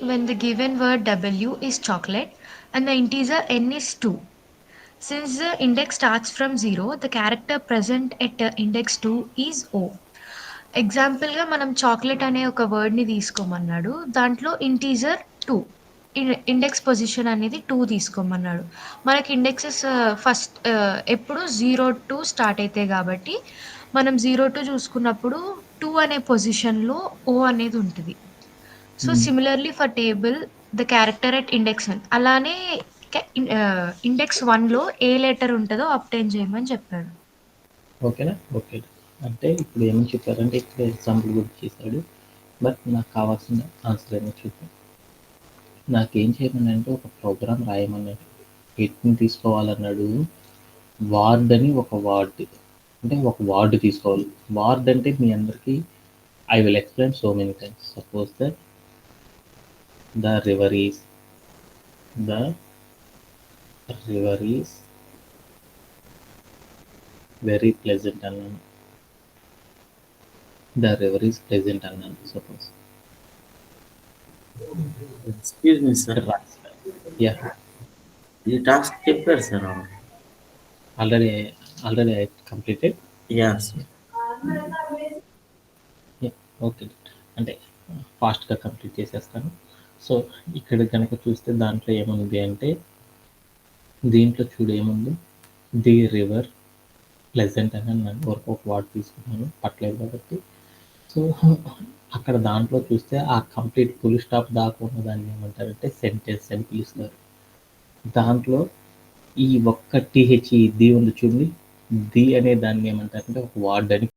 when the given word W is chocolate and the integer n is 2. Since the index starts from 0, the character present at index 2 is O. ఎగ్జాంపుల్‌గా మనం chocolate అనే ఒక వర్డ్‌ని తీసుకోమన్నాడు. దాంట్లో integer 2. Index position అనేది 2 తీసుకోమన్నాడు. మనకి indexes first ఎప్పుడు 0-2 start అయితాయి గాబట్టి, మనం 0-2 చూసుకున్నప్పుడు 2 అనే పొజిషన్‌లో ఓ అనేది ఉంటది. So, similarly for table the character at index 1 అలానే ఇండెక్స్ 1లో ఏ లెటర్ ఉంటదో అబ్టైన్ చేయమని చెప్పాడు. ఓకేనా? ఓకే. అంటే ఇప్పుడు ఏమని చెప్పారంటే ఇక్కడ ఎగ్జాంపుల్ కూడా చేశాడు. బట్ నాకు కావాల్సిన ఆన్సర్ ఏమో చూద్దాం. నాకేం చేయమనంటే ఒక ప్రోగ్రామ్ రాయమన్నాడు. ఎట్ని తీసుకోవాలన్నాడు? వార్డ్ అని ఒక వార్డ్ అంటే ఒక వార్డ్ తీసుకోవాలి. వార్డ్ అంటే మీ అందరికీ I will explain so many times. Suppose that the river is very pleasant అన్నాను. ద రివర్ ఈస్ ప్లెజెంట్ అన్నాను suppose. Excuse me, sir. Yeah The task చెప్పారు sir. Already I completed. Yes. Okay. అంటే ఫాస్ట్గా complete చేసేస్తాను. So ఇక్కడ కనుక చూస్తే దాంట్లో ఏముంది అంటే దీంట్లో చూడు ఏముంది, ది రివర్ ప్లెజెంట్ అని అన్నాను. ఒక వార్డ్ తీసుకున్నాను, పట్టలేదు కాబట్టి. సో అక్కడ దాంట్లో చూస్తే ఆ కంప్లీట్ ఫుల్ స్టాప్ దాకా ఉన్న దాన్ని ఏమంటారంటే సెంటెన్స్ అని పిలుస్తారు. దాంట్లో ఈ ఒక్క టీహెచ్ ది ఉంది చూడండి, ది అనే దాన్ని ఏమంటారంటే ఒక వార్డ్ అని